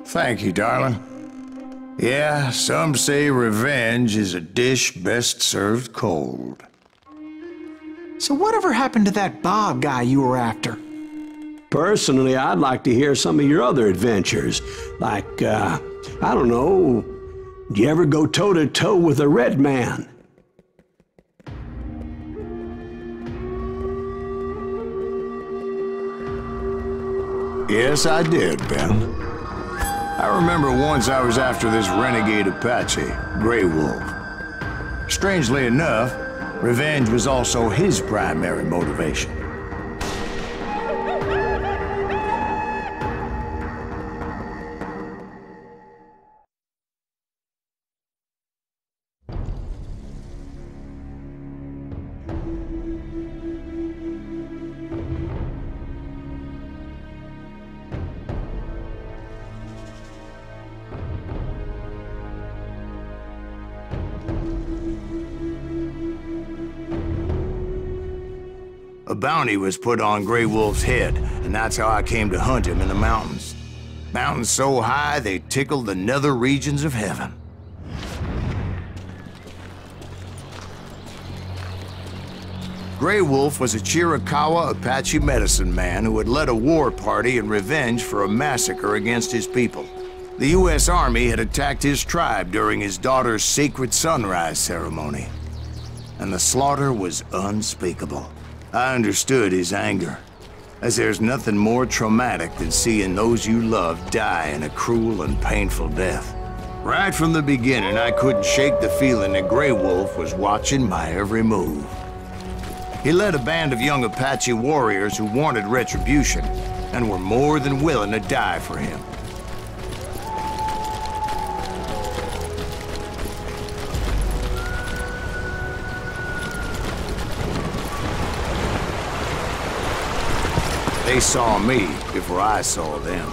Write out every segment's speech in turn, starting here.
Thank you, darling. Yeah, some say revenge is a dish best served cold. So whatever happened to that Bob guy you were after? Personally, I'd like to hear some of your other adventures. Like, I don't know, do you ever go toe-to-toe with a red man? Yes, I did, Ben. I remember once I was after this renegade Apache, Grey Wolf. Strangely enough, revenge was also his primary motivation. A bounty was put on Grey Wolf's head, and that's how I came to hunt him in the mountains. Mountains so high they tickled the nether regions of heaven. Grey Wolf was a Chiricahua Apache medicine man who had led a war party in revenge for a massacre against his people. The U.S. Army had attacked his tribe during his daughter's sacred sunrise ceremony, and the slaughter was unspeakable. I understood his anger, as there's nothing more traumatic than seeing those you love die in a cruel and painful death. Right from the beginning, I couldn't shake the feeling that Grey Wolf was watching my every move. He led a band of young Apache warriors who wanted retribution and were more than willing to die for him. They saw me before I saw them.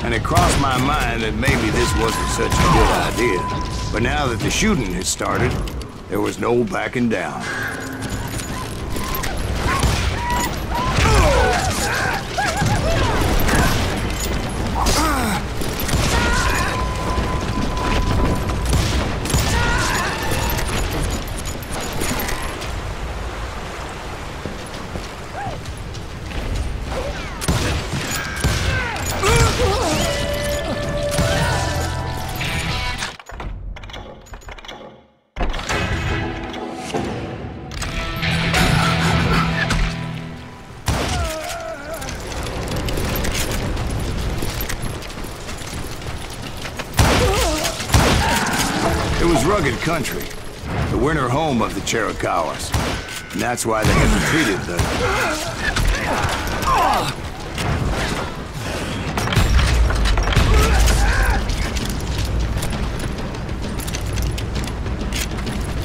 And it crossed my mind that maybe this wasn't such a good idea. But now that the shooting had started, there was no backing down. It was rugged country, the winter home of the Chiricahuas, and that's why they had retreated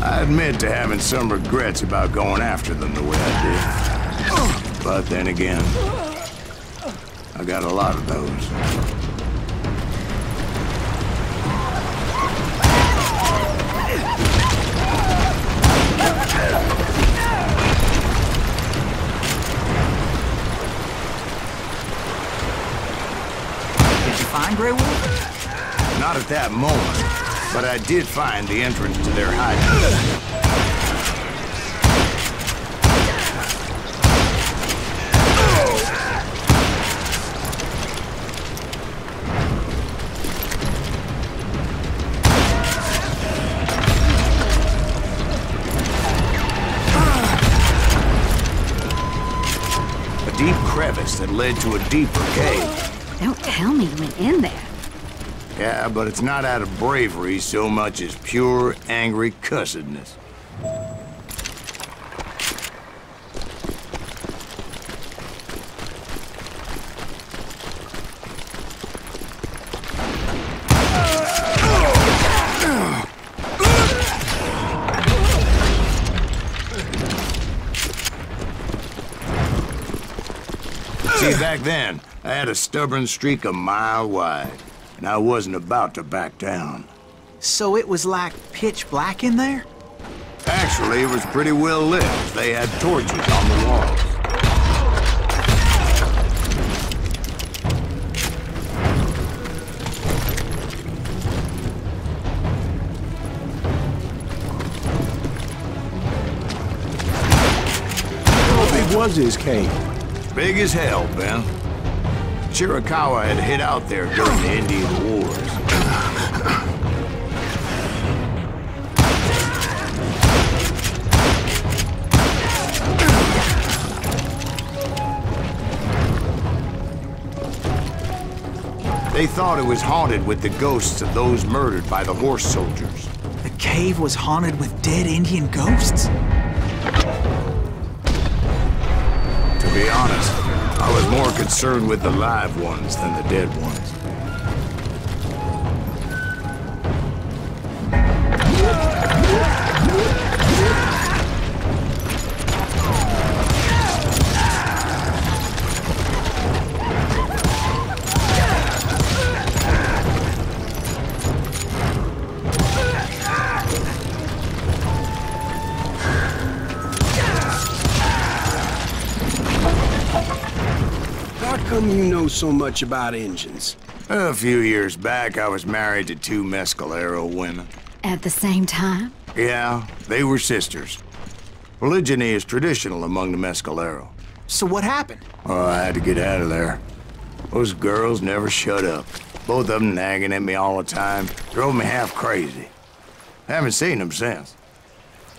I admit to having some regrets about going after them the way I did. But then again, I got a lot of those. Find Grey Wolf? Not at that moment, but I did find the entrance to their hideout. A deep crevice that led to a deeper cave. Don't tell me you went in there. Yeah, but it's not out of bravery so much as pure, angry cussedness. See, back then, I had a stubborn streak a mile wide, and I wasn't about to back down. So it was like pitch black in there? Actually, it was pretty well lit. They had torches on the walls. How big was his cave? Big as hell, Ben. Chiricahua had hid out there during the Indian Wars. They thought it was haunted with the ghosts of those murdered by the horse soldiers. The cave was haunted with dead Indian ghosts? To be honest, I was more concerned with the live ones than the dead ones. How come you know so much about engines? A few years back, I was married to two Mescalero women. At the same time? Yeah, they were sisters. Polygyny is traditional among the Mescalero. So what happened? Oh, I had to get out of there. Those girls never shut up. Both of them nagging at me all the time. Drove me half crazy. Haven't seen them since.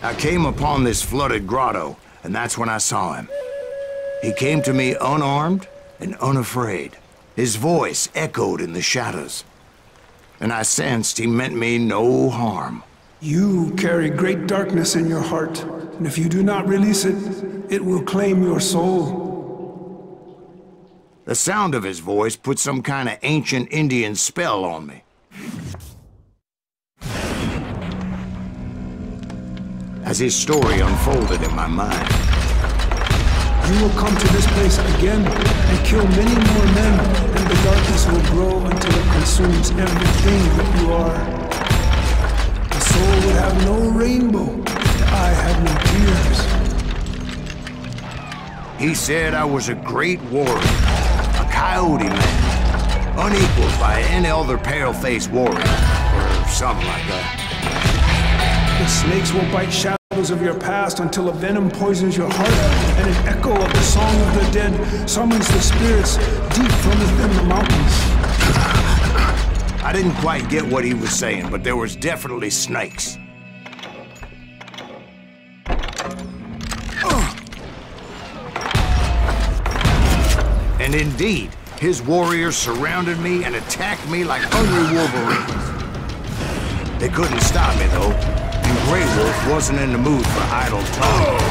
I came upon this flooded grotto, and that's when I saw him. He came to me unarmed and unafraid. His voice echoed in the shadows. And I sensed he meant me no harm. You carry great darkness in your heart, and if you do not release it, it will claim your soul. The sound of his voice put some kind of ancient Indian spell on me. As his story unfolded in my mind, You will come to this place again and kill many more men, and the darkness will grow until it consumes everything that you are. The soul will have no rainbow, the eye have no tears. he said I was a great warrior, a coyote man, unequaled by any other pale-faced warrior, or something like that. The snakes will bite shadows of your past until a venom poisons your heart, and an echo of the song of the dead summons the spirits deep from within the mountains. I didn't quite get what he was saying, but there was definitely snakes. And indeed, his warriors surrounded me and attacked me like hungry wolverines. They couldn't stop me, though. And Grey Wolf wasn't in the mood for idle talk.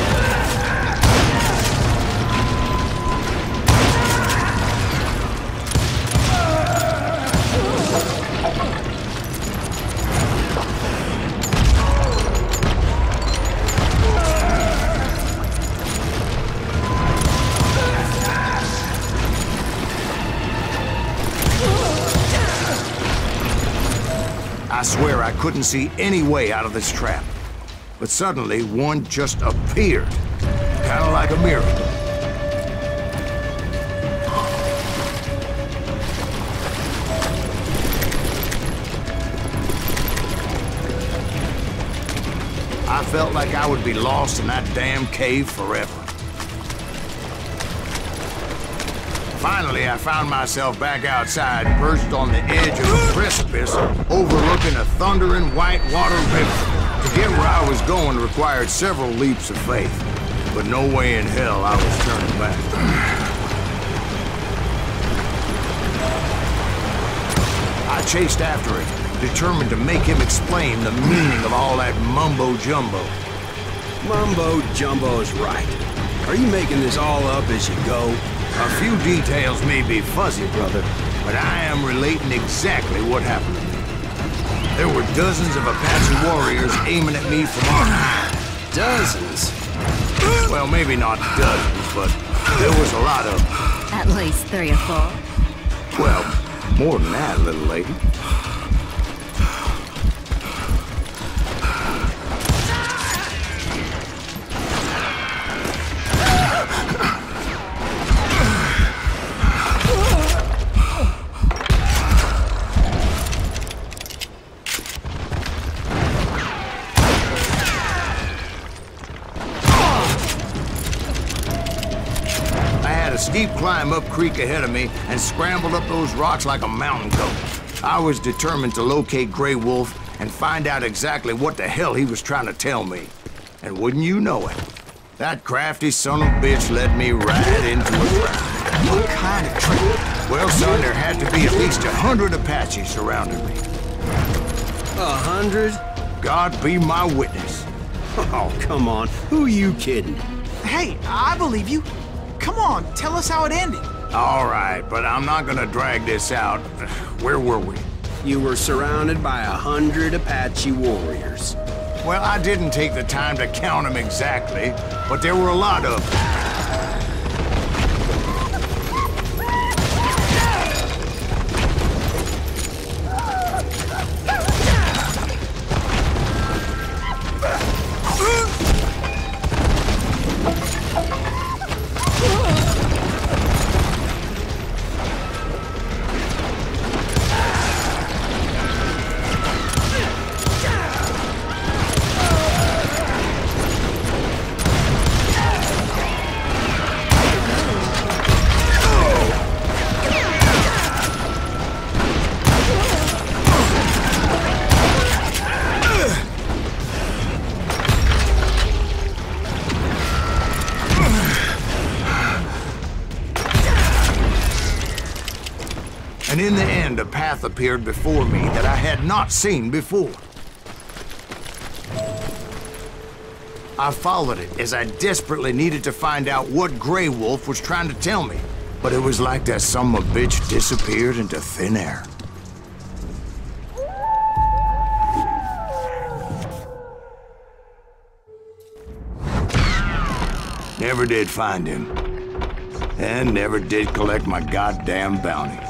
I swear I couldn't see any way out of this trap. But suddenly, one just appeared. Kind of like a miracle. I felt like I would be lost in that damn cave forever. Finally, I found myself back outside, perched on the edge of a precipice, overlooking a thundering whitewater river. To get where I was going required several leaps of faith, but no way in hell I was turning back. I chased after him, determined to make him explain the meaning of all that mumbo-jumbo. Mumbo-jumbo's right. Are you making this all up as you go? A few details may be fuzzy, brother, but I am relating exactly what happened to me. There were dozens of Apache warriors aiming at me from on high. Dozens? Well, maybe not dozens, but there was a lot of them. At least 3 or 4. Well, more than that, little lady. Steep climb up creek ahead of me and scrambled up those rocks like a mountain goat. I was determined to locate Grey Wolf and find out exactly what the hell he was trying to tell me. And wouldn't you know it, that crafty son of a bitch led me right into a trap. What kind of trick? Well, son, there had to be at least 100 Apaches surrounding me. 100? God be my witness. Oh, come on. Who are you kidding? Hey, I believe you. Come on, tell us how it ended. All right, but I'm not gonna drag this out. Where were we? You were surrounded by 100 Apache warriors. Well, I didn't take the time to count them exactly, but there were a lot of them. And in the end, a path appeared before me that I had not seen before. I followed it as I desperately needed to find out what Grey Wolf was trying to tell me. But it was like that son of a bitch disappeared into thin air. Never did find him. And never did collect my goddamn bounty.